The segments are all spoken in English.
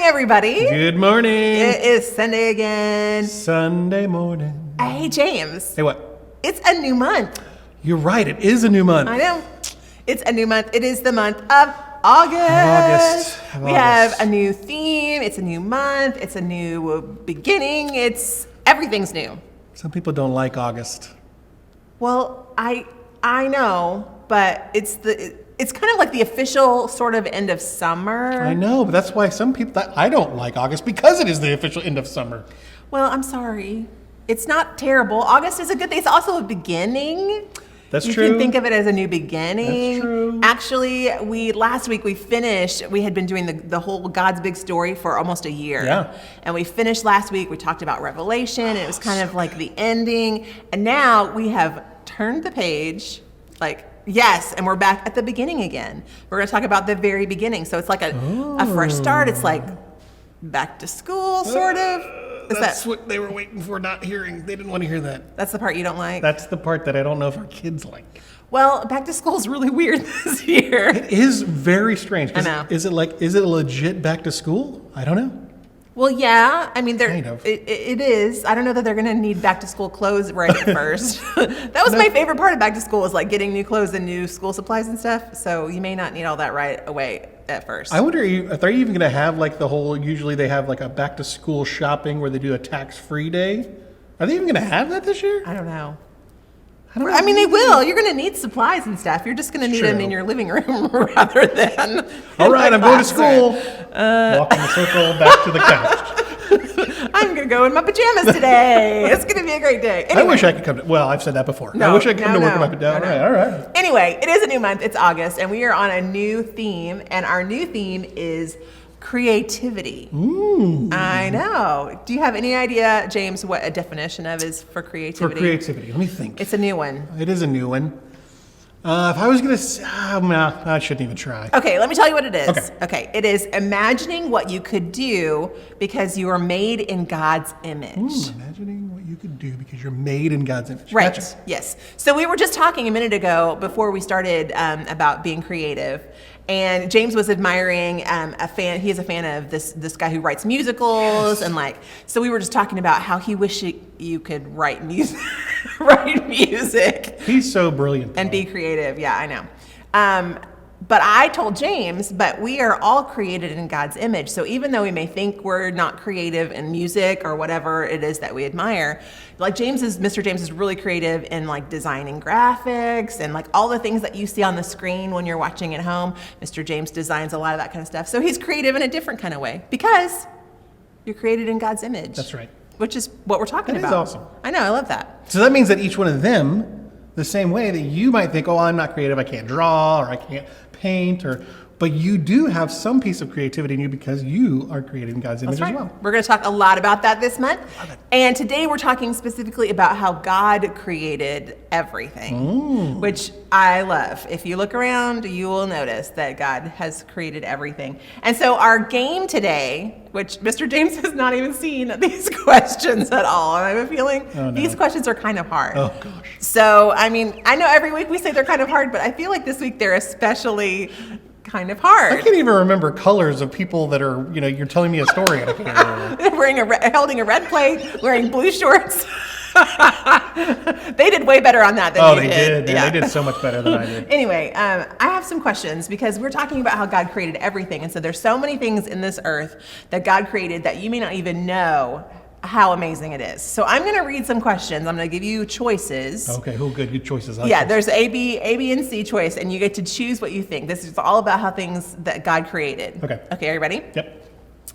everybody. Good morning. It is Sunday again. Sunday morning. Hey, James. Hey, what? It's a new month. You're right. It is a new month. I know. It's a new month. It is the month of August. We have a new theme. It's a new month. It's a new beginning. Everything's new. Some people don't like August. Well, I know, but it's kind of like the official sort of end of summer. I know, but that's why some people, I don't like August because it is the official end of summer. Well, I'm sorry. It's not terrible. August is a good thing. It's also a beginning. That's true. You can think of it as a new beginning. That's true. Actually, last week we had been doing the whole God's Big Story for almost a year. Yeah. And we finished last week. We talked about Revelation. And it was kind of like the ending. And now we have turned the page, yes, and we're back at the beginning again. We're going to talk about the very beginning. So it's like a fresh start. It's like back to school, sort of. That's what they were waiting for, not hearing. They didn't want to hear that. That's the part you don't like? That's the part that I don't know if our kids like. Well, back to school is really weird this year. It is very strange. I know. Is it legit back to school? I don't know. Well, yeah. I mean, kind of. It is. I don't know that they're going to need back to school clothes right at first. That was my favorite part of back to school, is like getting new clothes and new school supplies and stuff. So you may not need all that right away at first. I wonder if they're even going to have usually they have like a back to school shopping where they do a tax-free day. Are they even going to have that this year? I don't know. I mean, they will. You're going to need supplies and stuff. You're just going to need them in your living room rather than. All right, I'm going to school. Walk in the circle back to the couch. I'm going to go in my pajamas today. It's going to be a great day. Anyway. I wish I could come to. Well, I've said that before. No, I wish I could come to work in my pajamas. No. All right. Anyway, it is a new month. It's August, and we are on a new theme. And our new theme is creativity. Ooh. I know. Do you have any idea, James, what a definition of is for creativity? For creativity, let me think. It's a new one. It is a new one. If I was going to say, no, I shouldn't even try. Okay, let me tell you what it is. Okay. It is imagining what you could do because you are made in God's image. Imagining what you could do because you're made in God's image. Right, Gotcha. yes. So we were just talking a minute ago before we started about being creative. And James was admiring he is a fan of this guy who writes musicals. Yes. And so we were just talking about how he wished you could write music. Write music. He's so brilliant. And be creative. Yeah, I know. But I told James, but we are all created in God's image. So even though we may think we're not creative in music or whatever it is that we admire, Mr. James is really creative in designing graphics and all the things that you see on the screen when you're watching at home. Mr. James designs a lot of that kind of stuff. So he's creative in a different kind of way because you're created in God's image. That's right. Which is what we're talking about. That is awesome. I know, I love that. So that means that each one of them, the same way that you might think, I'm not creative, I can't draw, or I can't paint, but you do have some piece of creativity in you because you are created in God's image as well. We're going to talk a lot about that this month. Love it. And today we're talking specifically about how God created everything, which I love. If you look around, you will notice that God has created everything. And so our game today, which Mr. James has not even seen these questions at all. I have a feeling these questions are kind of hard. Oh, gosh. So, I mean, I know every week we say they're kind of hard, but I feel like this week they're especially kind of hard. I can't even remember colors of people that are, you're telling me a story and I can't remember. Holding a red plate, wearing blue shorts. They did way better on that than you did. Oh, they did. Yeah. They did so much better than I did. Anyway, I have some questions because we're talking about how God created everything. And so there's so many things in this earth that God created that you may not even know how amazing it is. So I'm going to read some questions. I'm going to give you choices. Okay, good choices. There's A, B, and C choice, and you get to choose what you think. This is all about how things that God created. Okay, are you ready? Yep.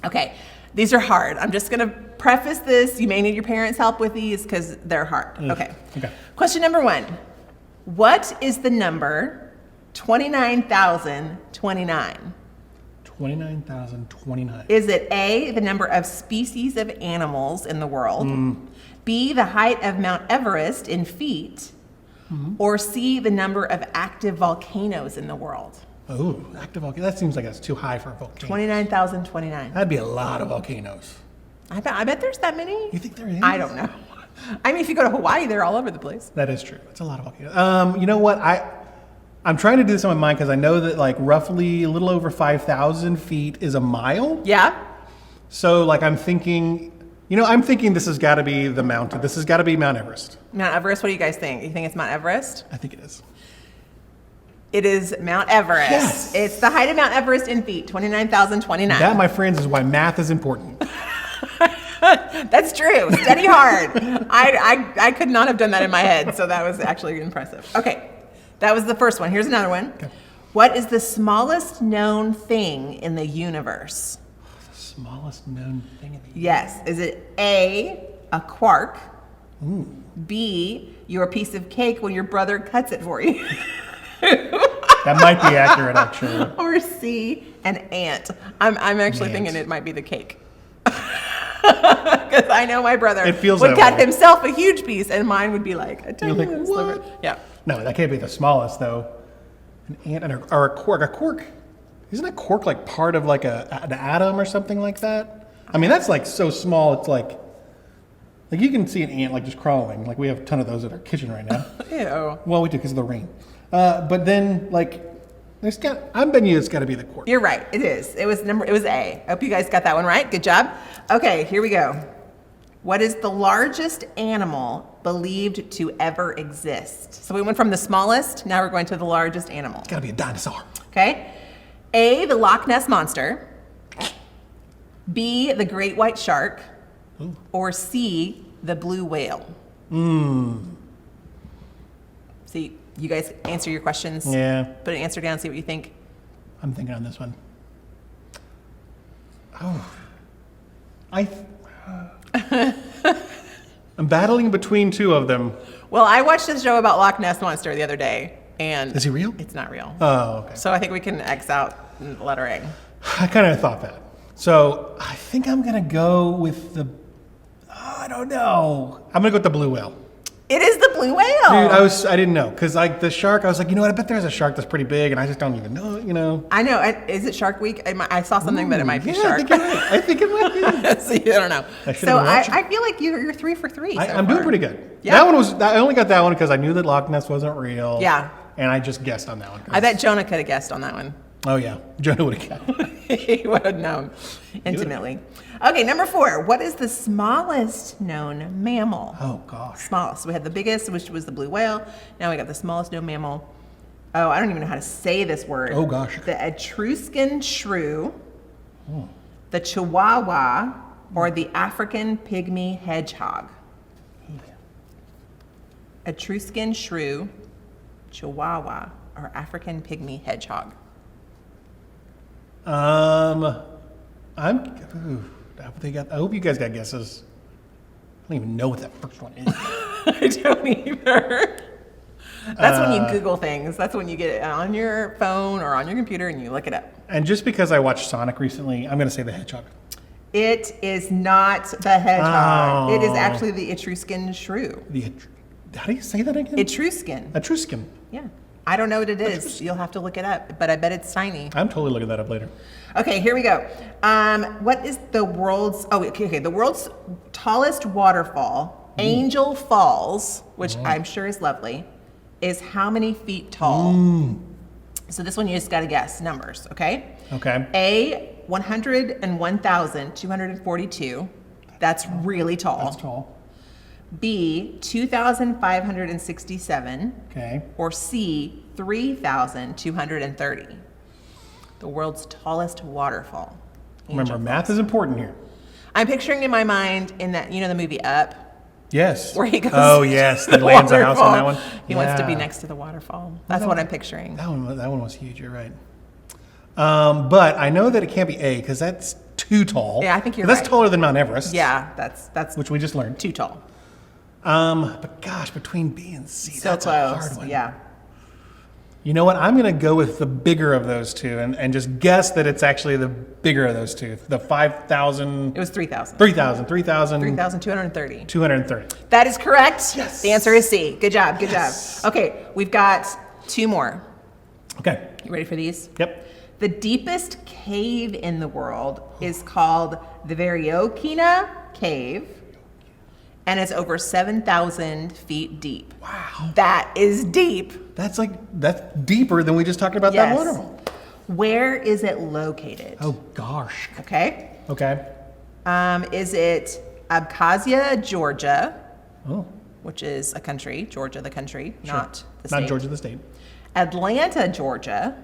Okay, these are hard. I'm just going to preface this. You may need your parents' help with these because they're hard. Okay. Question number 1. What is the number 29,029? 29,029. Is it A, the number of species of animals in the world, B, the height of Mount Everest in feet, or C, the number of active volcanoes in the world? Oh, active volcano. That seems like that's too high for a volcano. 29,029. That'd be a lot of volcanoes. I bet there's that many. You think there is? I don't know. I mean, if you go to Hawaii, they're all over the place. That is true. It's a lot of volcanoes. You know what? I'm trying to do this on my mind because I know that roughly a little over 5,000 feet is a mile. Yeah. So like I'm thinking this has got to be the mountain. This has got to be Mount Everest. Mount Everest, what do you guys think? You think it's Mount Everest? I think it is. It is Mount Everest. Yes. It's the height of Mount Everest in feet, 29,029. That, my friends, is why math is important. That's true. Study hard. I could not have done that in my head, so that was actually impressive. Okay, that was the first one. Here's another one. Okay. What is the smallest known thing in the universe? The smallest known thing in the Yes. Is it A, a quark? B, your piece of cake when your brother cuts it for you? That might be accurate, actually. Or C, an ant? I'm actually Ant. thinking it might be the cake. Because I know my brother It feels would that cut way. himself a huge piece, and mine would be like a tiny You're like, little sliver. "What?" Yeah. No, that can't be the smallest, though. An ant or a quark. A quark, isn't a quark like part of like an atom or something like that? I mean, that's like so small. It's like you can see an ant like just crawling. Like we have a ton of those in our kitchen right now. Ew. Well, we do because of the rain. But then like I'm betting you it's got to be the quark. You're right. It is. It was A. I hope you guys got that one right. Good job. Okay, here we go. What is the largest animal believed to ever exist? So we went from the smallest, now we're going to the largest animal. It's got to be a dinosaur. Okay? A, the Loch Ness Monster. B, the Great White Shark. Or C, the Blue Whale. See, you guys answer your questions. Yeah, Put an answer down, see what you think. I'm thinking on this one. Oh, I'm battling between two of them. Well, I watched this show about Loch Ness Monster the other day, and Is he real? it's not real. Oh, okay. So I think we can X out letter A. I kind of thought that. So I think I'm gonna go with the. I don't know. I'm gonna go with the blue whale. It is the Blue Whale. Dude, I didn't know because like the shark. I was like, you know what? I bet there's a shark that's pretty big, and I just don't even know. You know. I know. Is it Shark Week? I saw something that it might be Yeah, shark. I think you're right. I think it might be. See, I don't know. I should've So been watching. I feel like you're 3 for 3. I'm doing pretty good. Yeah. That one was. I only got that one because I knew that Loch Ness wasn't real. Yeah. And I just guessed on that one. I bet Jonah could have guessed on that one. Oh yeah, Jonah would have got it. He would have known intimately. Okay, number 4. What is the smallest known mammal? Oh gosh. Smallest. So we had the biggest, which was the blue whale. Now we got the smallest known mammal. Oh, I don't even know how to say this word. Oh, gosh. The Etruscan shrew, the chihuahua, or the African pygmy hedgehog. Etruscan shrew, chihuahua, or African pygmy hedgehog. I hope you guys got guesses. I don't even know what that first one is. I don't either. That's when you Google things. That's when you get it on your phone or on your computer and you look it up. And just because I watched Sonic recently, I'm going to say the hedgehog. It is not the hedgehog. Oh. It is actually the Etruscan shrew. How do you say that again? Etruscan. Etruscan. Yeah. I don't know what it is. You'll have to look it up, but I bet it's tiny. I'm totally looking that up later. Okay, here we go. What is the world's the world's tallest waterfall, Angel Falls, which I'm sure is lovely, is how many feet tall? So this one you just got to guess numbers, okay? Okay. A, 101,242. That's really tall. That's tall. B, 2,567. Okay. Or C, 3,230. The world's tallest waterfall. Remember, math is important here. I'm picturing in my mind in that, the movie Up, Yes. where he goes. Oh yes, to he lands a house on that one. waterfall. He wants to be Yeah. next to the waterfall. That's what I'm picturing. That one was huge. You're right. But I know that it can't be A because that's too tall. Yeah, I think you're That's right. taller than Mount Everest. Yeah, that's Which we just learned. too tall. But gosh, between B and C, So that's close. a hard one. Yeah. You know what? I'm going to go with the bigger of those two and just guess that it's actually the bigger of those two. The 5,000, It was 3,000. 3,000, 3,230. 230. That is correct. Yes. The answer is C. Good job. Good Yes. job. Okay, we've got 2 more. Okay. You ready for these? Yep. The deepest cave in the world is called the Variokina Cave, and it's over 7,000 feet deep. Wow. That is deep. That's deeper than we just talked about that Yes. waterfall. Where is it located? Oh gosh. Okay. Okay. Is it Abkhazia, Georgia, Oh, which is a country, Georgia the country, not the state. not Georgia the state. Atlanta, Georgia,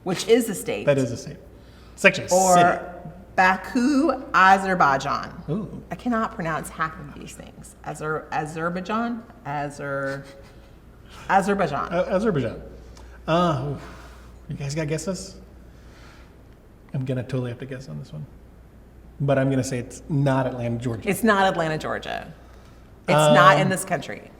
which is a state. That is a state. It's actually a city. Or Baku, Azerbaijan. Ooh. I cannot pronounce half of these things. Azerbaijan? Azerbaijan. Azerbaijan. You guys got guesses? I'm gonna totally have to guess on this one, but I'm gonna say it's not Atlanta, Georgia. It's not Atlanta, Georgia. It's not in this country.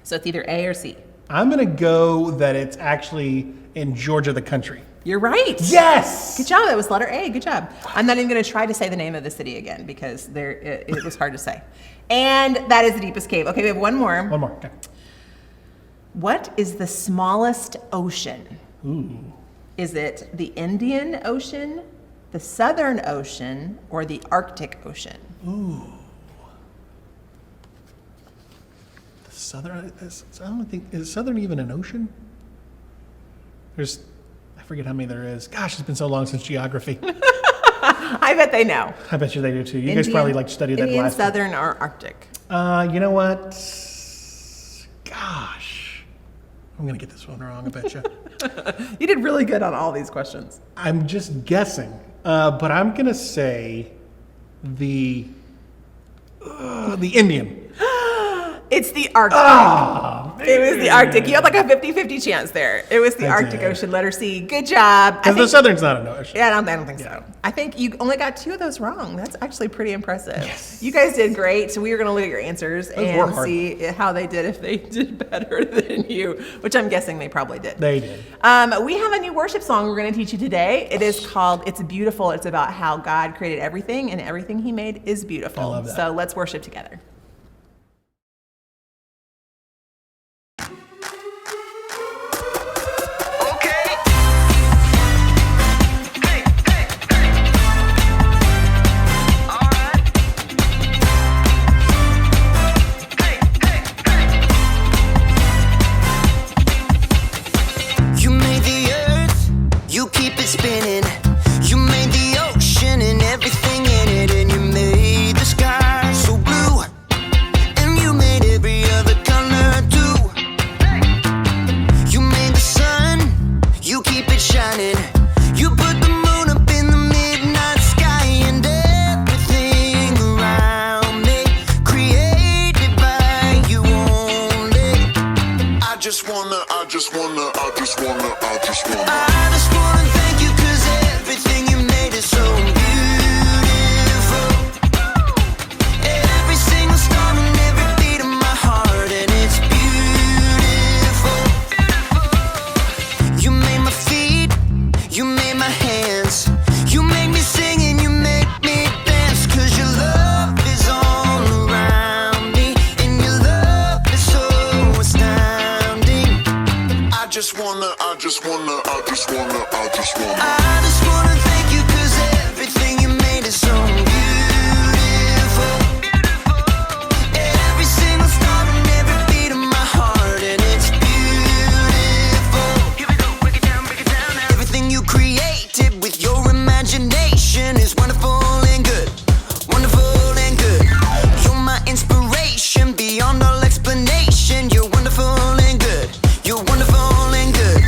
So it's either A or C. I'm gonna go that it's actually in Georgia, the country. You're right. Yes. Good job. That was letter A. Good job. I'm not even going to try to say the name of the city again because it was hard to say. And that is the deepest cave. Okay, we have one more. One more. Okay. What is the smallest ocean? Ooh. Is it the Indian Ocean, the Southern Ocean, or the Arctic Ocean? The Southern. I don't think is Southern even an ocean. There's. I forget how many there is. Gosh, it's been so long since geography. I bet they know. I bet you they do too. You guys probably like studied that Indian, last. Southern, or Arctic. You know what? Gosh, I'm gonna get this one wrong. I bet you. You did really good on all these questions. I'm just guessing, but I'm gonna say the Indian. It's the Arctic. It was the Arctic. You had like a 50-50 chance there. It was the I Arctic did. Ocean, letter C. Good job. Because the Southern's not an ocean. Yeah, I don't think so. I think you only got 2 of those wrong. That's actually pretty impressive. Yes. You guys did great. So we are going to look at your answers were and hard. see how they did, if they did better than you, which I'm guessing they probably did. They did. We have a new worship song we're going to teach you today. It is called It's Beautiful. It's about how God created everything and everything he made is beautiful. I love that. So let's worship together. Spinning. You made the ocean and everything in it, and you made the sky so blue, and you made every other color too. You made the sun, you keep it shining. You put the moon up in the midnight sky, and everything around me created by you only. I just wanna thank you, 'cause everything you made is so beautiful. Every single star and every beat of my heart, and it's beautiful. You made my feet, you made my hands, you made me sing and you make me dance, 'cause your love is all around me, and your love is so astounding. I just wanna thank you, 'cause everything you made is so beautiful. Every single star and every beat of my heart, and it's beautiful. Here we go, break it down now. Everything you created with your imagination is wonderful and good, wonderful and good. You're my inspiration beyond all explanation. You're wonderful and good. You're wonderful and good.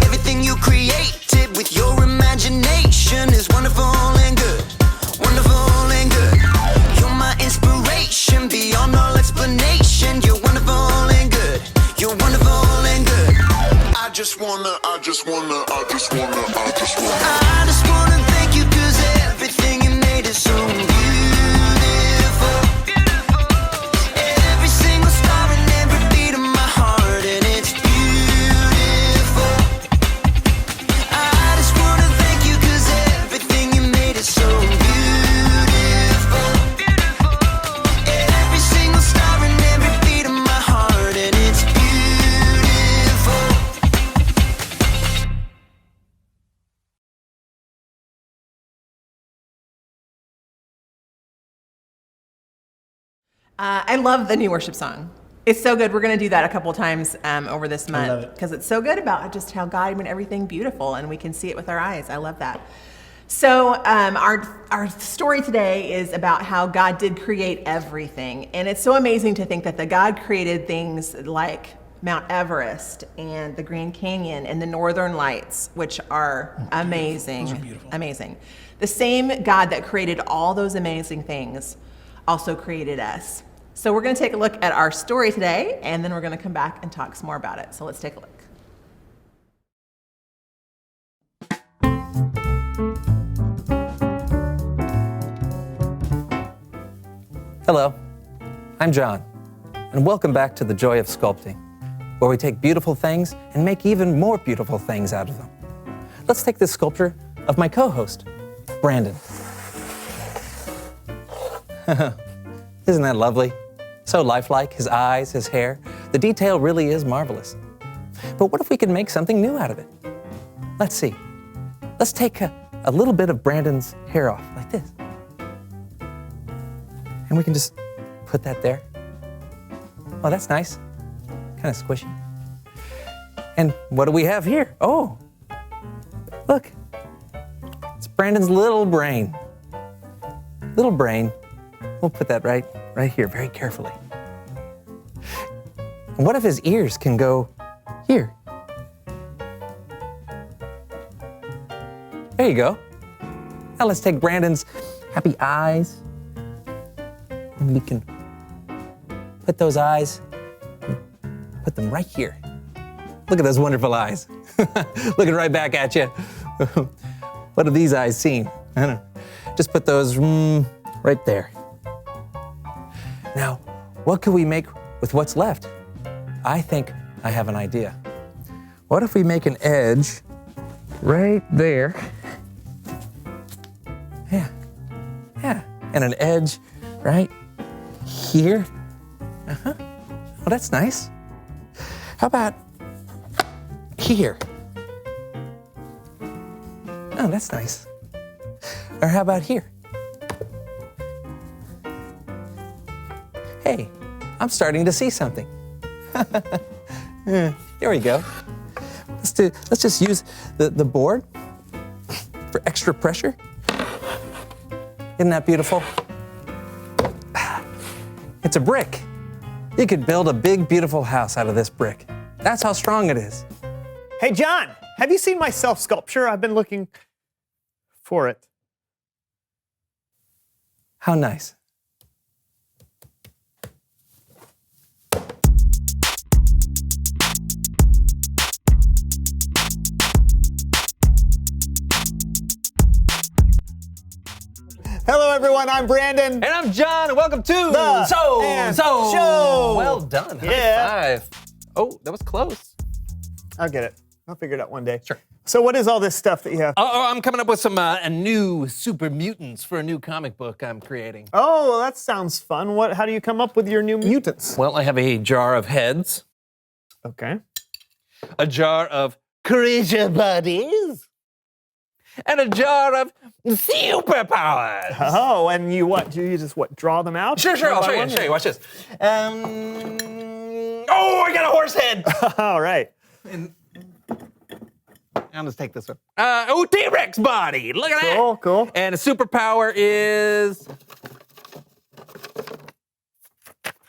Everything you created with your imagination is wonderful and good, wonderful and good. You're my inspiration beyond all explanation. You're wonderful and good. You're wonderful and good. I just wanna thank you, 'cause everything you made is so beautiful. Every single star and every beat of my heart, and it's beautiful. I just wanna thank you, 'cause everything you made is so beautiful. Every single star and every beat of my heart, and it's beautiful. I love the new worship song. It's so good. We're going to do that a couple times over this love month it. because it's so good about just how God made everything beautiful and we can see it with our eyes. I love that. So our story today is about how God did create everything, and it's so amazing to think that the God created things like Mount Everest and the Grand Canyon and the Northern Lights, which are amazing. Those are beautiful. Amazing. The same God that created all those amazing things also created us. So we're going to take a look at our story today, and then we're going to come back and talk some more about it. So let's take a look. Hello, I'm John, and welcome back to The Joy of Sculpting, where we take beautiful things and make even more beautiful things out of them. Let's take this sculpture of my co-host, Brandon. Isn't that lovely? So lifelike, his eyes, his hair. The detail really is marvelous. But what if we could make something new out of it? Let's see. Let's take a little bit of Brandon's hair off, like this. And we can just put that there. Oh, that's nice. Kind of squishy. And what do we have here? Oh, look. It's Brandon's little brain. Little brain. We'll put that right here, very carefully. And what if his ears can go here? There you go. Now let's take Brandon's happy eyes. And we can put those eyes, put them right here. Look at those wonderful eyes. Looking right back at you. What have these eyes seen? I don't know. Just put those right there. Now, what could we make with what's left? I think I have an idea. What if we make an edge right there? Yeah, and an edge right here. Well, that's nice. How about here? Oh, that's nice. Or how about here? Hey, I'm starting to see something. Here we go. Let's just use the board for extra pressure. Isn't that beautiful? It's a brick. You could build a big, beautiful house out of this brick. That's how strong it is. Hey, John, have you seen my self-sculpture? I've been looking for it. How nice. Hello, everyone. I'm Brandon. And I'm John, and welcome to The and Show. Well done. Yeah. High five. Oh, that was close. I'll get it. I'll figure it out one day. Sure. So what is all this stuff that you have? I'm coming up with some new super mutants for a new comic book I'm creating. Oh, well, that sounds fun. How do you come up with your new mutants? Well, I have a jar of heads, Okay. a jar of creature bodies, and a jar of superpowers. Oh, and you what? Do you just draw them out? Sure, One I'll by show you. one? Show you. Watch this. Oh, I got a horse head. All right. I'll just take this one. T-Rex body. Look at that. Cool. And a superpower is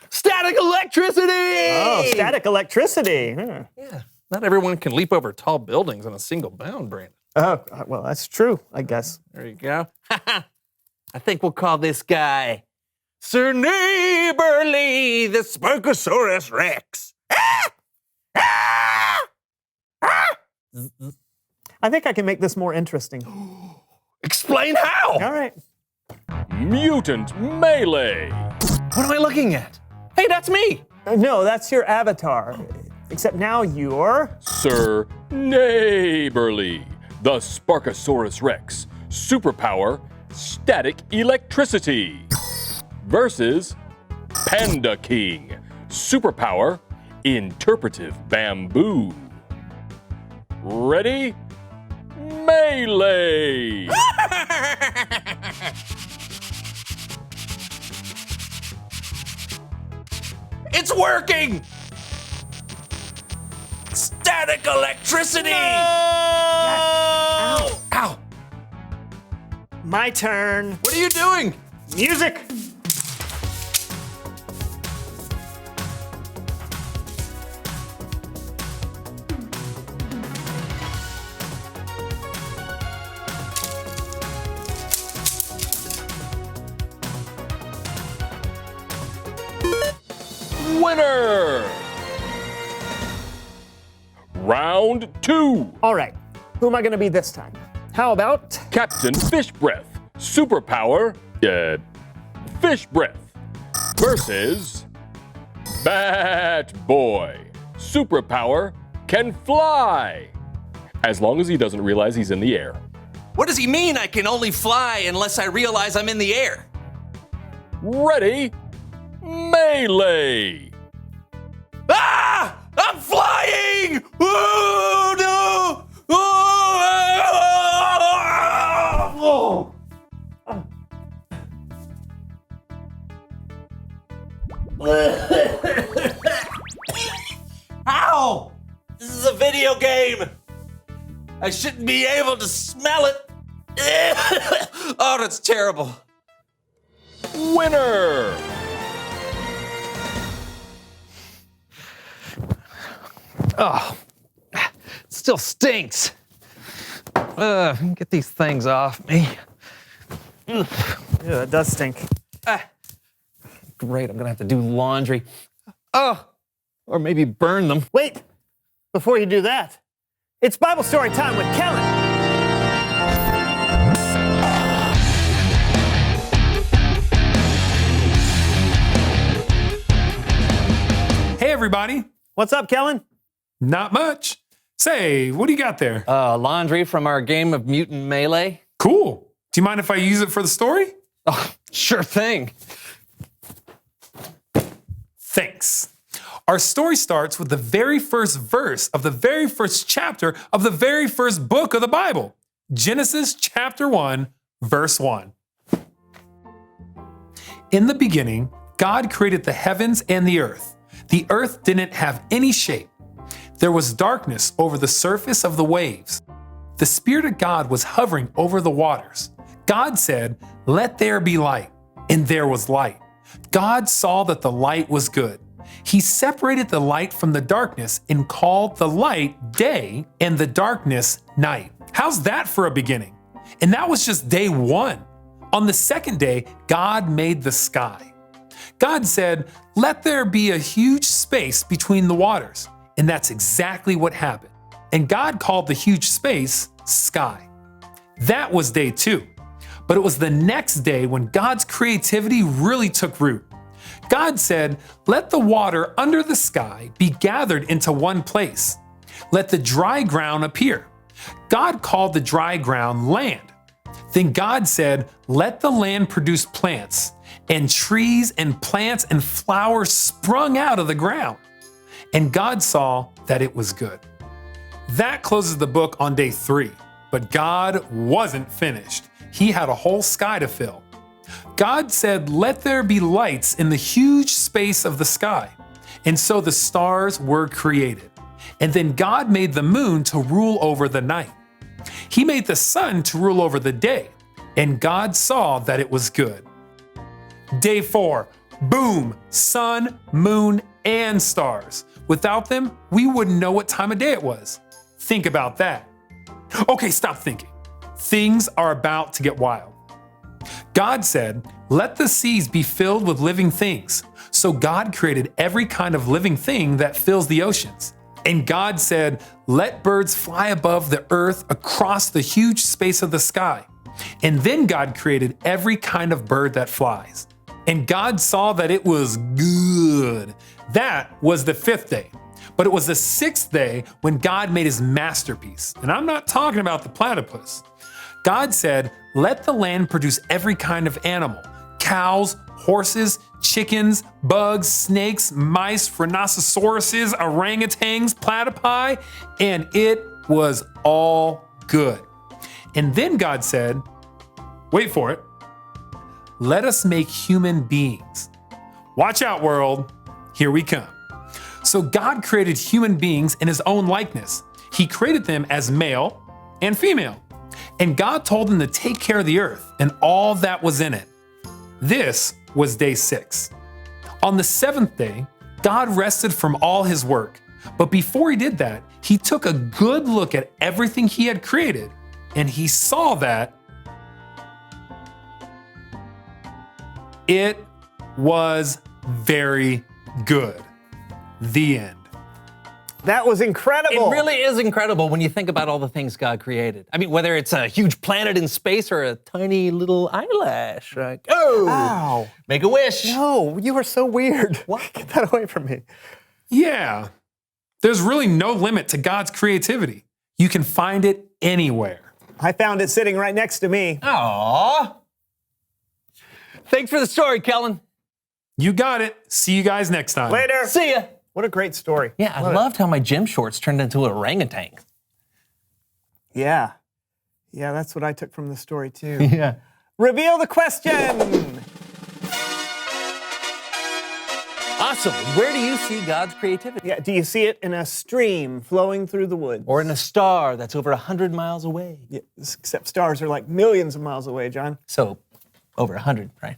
static electricity. Oh, static electricity. Huh. Yeah. Not everyone can leap over tall buildings in a single bound, Brandon. Oh, well, that's true, I guess. There you go. I think we'll call this guy Sir Neighborly, the Sparkosaurus Rex. I think I can make this more interesting. Explain how. All right. Mutant Melee. What am I looking at? Hey, that's me. No, that's your avatar. Except now you're... Sir Neighborly, the Sparkosaurus Rex. Superpower, static electricity. Versus Panda King. Superpower, interpretive bamboo. Ready? Melee! It's working! Static electricity! Oh! Ow! My turn. What are you doing? Music. Winner! Round 2. All right. Who am I going to be this time? How about Captain Fish Breath, superpower, Fish Breath, versus Bat Boy, superpower, can fly, as long as he doesn't realize he's in the air. What does he mean I can only fly unless I realize I'm in the air? Ready? Melee! Ah! I'm flying! Oh, no! Oh! Ow! This is a video game. I shouldn't be able to smell it. Oh, that's terrible. Winner! Oh, it still stinks. Get these things off me. Yeah, it does stink. Great, I'm gonna have to do laundry. Oh, or maybe burn them. Wait, before you do that, it's Bible story time with Kellen. Hey, everybody. What's up, Kellen? Not much. Say, what do you got there? Laundry from our game of Mutant Melee. Cool. Do you mind if I use it for the story? Oh, sure thing. Thanks. Our story starts with the very first verse of the very first chapter of the very first book of the Bible, Genesis chapter 1, verse 1. In the beginning, God created the heavens and the earth. The earth didn't have any shape. There was darkness over the surface of the waves. The Spirit of God was hovering over the waters. God said, "Let there be light," and there was light. God saw that the light was good. He separated the light from the darkness and called the light day and the darkness night. How's that for a beginning? And that was just day 1. On the second day, God made the sky. God said, "Let there be a huge space between the waters." And that's exactly what happened. And God called the huge space sky. That was day 2. But it was the next day when God's creativity really took root. God said, "Let the water under the sky be gathered into one place. Let the dry ground appear." God called the dry ground land. Then God said, "Let the land produce plants," and trees and plants and flowers sprung out of the ground. And God saw that it was good. That closes the book on day 3, but God wasn't finished. He had a whole sky to fill. God said, "Let there be lights in the huge space of the sky." And so the stars were created. And then God made the moon to rule over the night. He made the sun to rule over the day. And God saw that it was good. Day 4, boom, sun, moon, and stars. Without them, we wouldn't know what time of day it was. Think about that. Okay, stop thinking. Things are about to get wild. God said, "Let the seas be filled with living things." So God created every kind of living thing that fills the oceans. And God said, "Let birds fly above the earth across the huge space of the sky." And then God created every kind of bird that flies. And God saw that it was good. That was the 5th day. But it was the 6th day when God made his masterpiece. And I'm not talking about the platypus. God said, "Let the land produce every kind of animal: cows, horses, chickens, bugs, snakes, mice, rhinoceroses, orangutans, platypi," and it was all good. And then God said, wait for it, "Let us make human beings." Watch out, world. Here we come. So God created human beings in his own likeness. He created them as male and female. And God told him to take care of the earth and all that was in it. This was day 6. On the 7th day, God rested from all his work. But before he did that, he took a good look at everything he had created, and he saw that it was very good. The end. That was incredible. It really is incredible when you think about all the things God created. I mean, whether it's a huge planet in space or a tiny little eyelash. Like, oh, Wow. make a wish. No, you are so weird. What? Get that away from me. Yeah, there's really no limit to God's creativity. You can find it anywhere. I found it sitting right next to me. Aww. Thanks for the story, Kellen. You got it. See you guys next time. Later. See ya. What a great story. Yeah, I Love it. loved how my gym shorts turned into an orangutan. Yeah. Yeah, that's what I took from the story too. Yeah. Reveal the question. Awesome. Where do you see God's creativity? Yeah, do you see it in a stream flowing through the woods? Or in a star that's over 100 miles away? Yeah, except stars are like millions of miles away, John. So, over 100, right?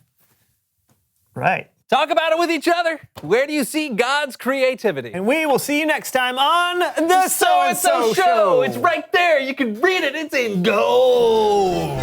Right. Talk about it with each other. Where do you see God's creativity? And we will see you next time on the So-and-so Show. It's right there. You can read it. It's in gold.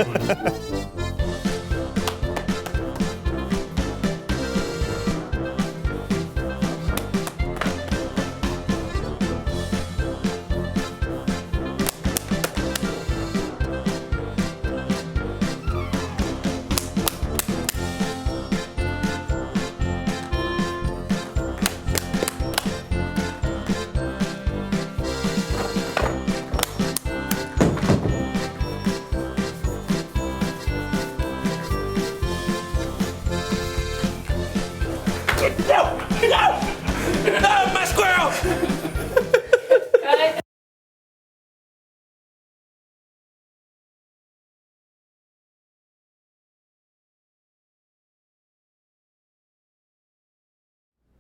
No, my squirrel!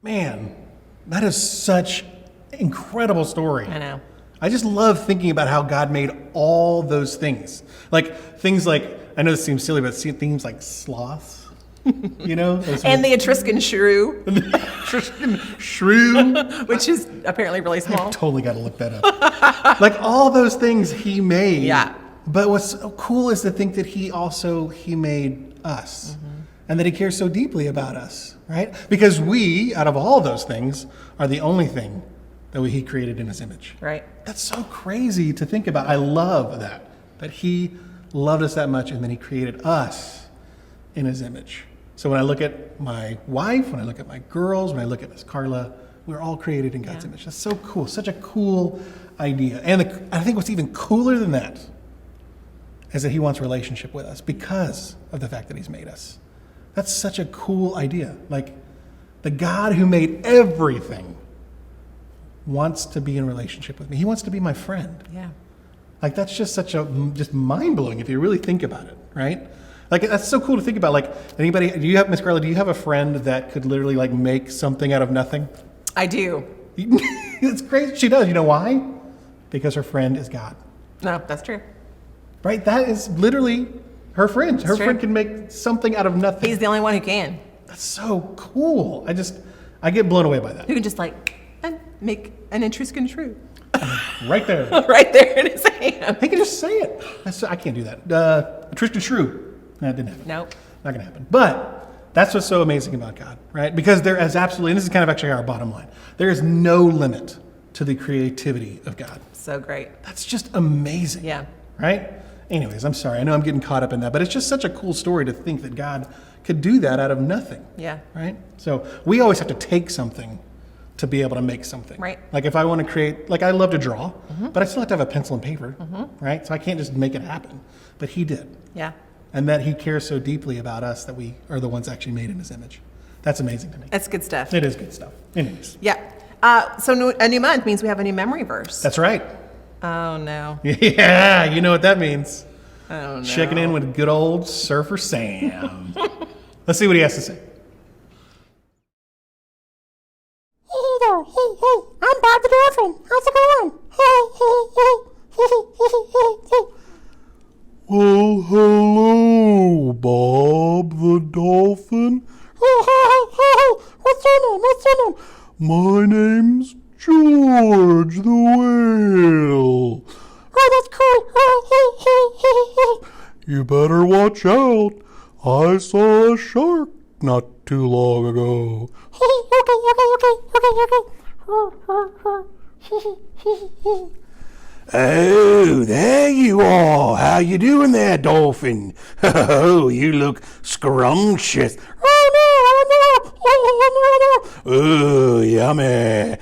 Man, that is such an incredible story. I know. I just love thinking about how God made all those things. Like things like, I know this seems silly, but things like sloths, you know? Those And the Etruscan shrew, shrew. which is apparently really small. Totally got to look that up. Like all those things he made. Yeah. But what's so cool is to think that he made us. And that he cares so deeply about us, right? Because we, out of all those things, are the only thing that he created in his image. Right. That's so crazy to think about. I love that he loved us that much and then he created us in his image. So when I look at my wife, when I look at my girls, when I look at Miss Carla, we're all created in God's image. That's so cool. Such a cool idea. And I think what's even cooler than that is that he wants a relationship with us because of the fact that he's made us. That's such a cool idea. Like the God who made everything wants to be in a relationship with me. He wants to be my friend. Yeah. Like that's just just mind-blowing if you really think about it, right? Like that's so cool to think about. Like anybody, Miss Carla, do you have a friend that could literally like make something out of nothing? I do. It's crazy. She does. You know why? Because her friend is God. No, that's true. Right? That is literally her friend. Her true. friend can make something out of nothing. He's the only one who can. That's so cool. I get blown away by that. Who can just like make an Etruscan shrew Right there. right there in his hand. He can just say it. I can't do that. Tristan Shrew. That didn't happen. Nope. Not going to happen. But that's what's so amazing about God, right? Because there is absolutely, and this is kind of actually our bottom line, there is no limit to the creativity of God. So great. That's just amazing. Yeah. Right? Anyways, I'm sorry. I know I'm getting caught up in that, but it's just such a cool story to think that God could do that out of nothing. Yeah. Right? So we always have to take something to be able to make something. Right. Like if I want to create, like I love to draw, but I still have to have a pencil and paper, right? So I can't just make it happen. But he did. Yeah. And that he cares so deeply about us that we are the ones actually made in his image. That's amazing to me. That's good stuff. It is good stuff. Anyways. Yeah. So a new month means we have a new memory verse. That's right. Oh no. Yeah, you know what that means. Oh no. Checking in with good old Surfer Sam. Let's see what he has to say. Hey there, hey, I'm Bob the Dolphin. How's it going? Hey. Bob the dolphin. What's your name? What's your name? My name's George the whale. Oh, that's cool. You better watch out. I saw a shark not too long ago. Oh, there you are. How you doing there, dolphin? Oh, you look scrumptious. Oh, yummy.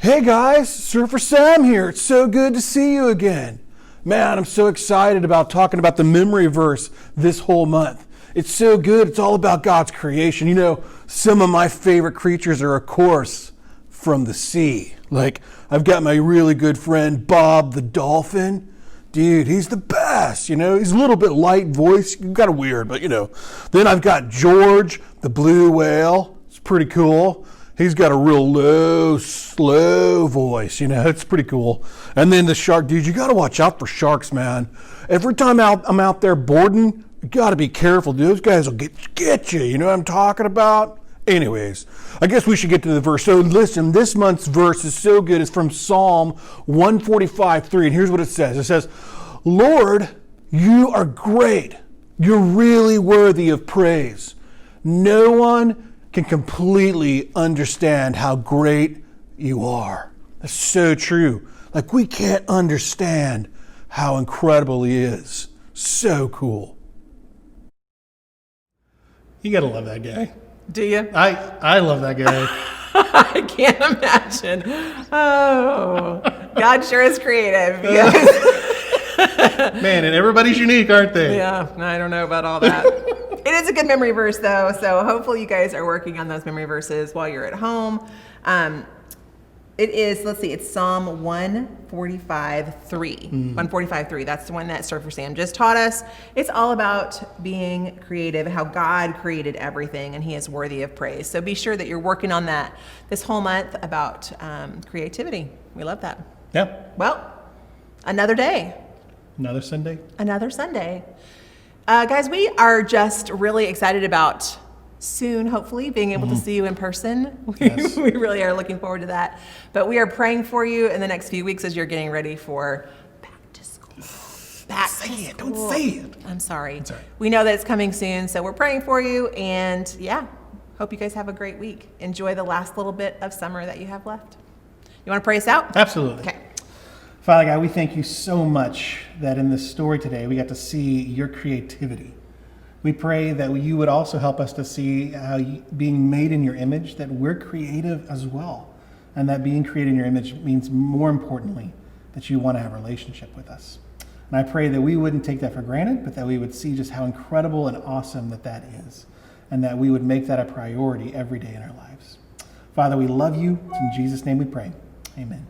Hey guys, Surfer Sam here. It's so good to see you again. Man, I'm so excited about talking about the memory verse this whole month. It's so good. It's all about God's creation. You know, some of my favorite creatures are, of course, from the sea. Like, I've got my really good friend, Bob the dolphin. Dude, he's the best, you know. He's a little bit light voice, kind of weird, but you know. Then I've got George, the blue whale. It's pretty cool. He's got a real low, slow voice, you know, it's pretty cool. And then the shark, dude, you got to watch out for sharks, man. Every time I'm out there boarding, you got to be careful, dude. Those guys will get you, you know what I'm talking about? Anyways, I guess we should get to the verse. So listen, this month's verse is so good. It's from Psalm 145:3, and here's what it says. It says, Lord, you are great. You're really worthy of praise. No one can completely understand how great you are. That's so true. Like, we can't understand how incredible he is. So cool. You gotta love that guy. Do you? I love that guy. I can't imagine. Oh, God sure is creative. Man, and everybody's unique, aren't they? Yeah, I don't know about all that. It is a good memory verse, though, so hopefully you guys are working on those memory verses while you're at home. It is, let's see, it's Psalm 145:3. 145:3, that's the one that Surfer Sam just taught us. It's all about being creative, how God created everything, and he is worthy of praise. So be sure that you're working on that this whole month about creativity. We love that. Yeah. Well, another day. Another Sunday. Another Sunday. Guys, we are just really excited about soon, hopefully, being able to see you in person. Yes. We really are looking forward to that. But we are praying for you in the next few weeks as you're getting ready for back to school. Back to school. Don't say it. I'm sorry. It's all right. We know that it's coming soon, so we're praying for you. And yeah, hope you guys have a great week. Enjoy the last little bit of summer that you have left. You want to pray us out? Absolutely. Okay. Father God, we thank you so much that in this story today, we got to see your creativity. We pray that you would also help us to see how being made in your image, that we're creative as well. And that being created in your image means, more importantly, that you want to have a relationship with us. And I pray that we wouldn't take that for granted, but that we would see just how incredible and awesome that is. And that we would make that a priority every day in our lives. Father, we love you. It's in Jesus' name we pray. Amen.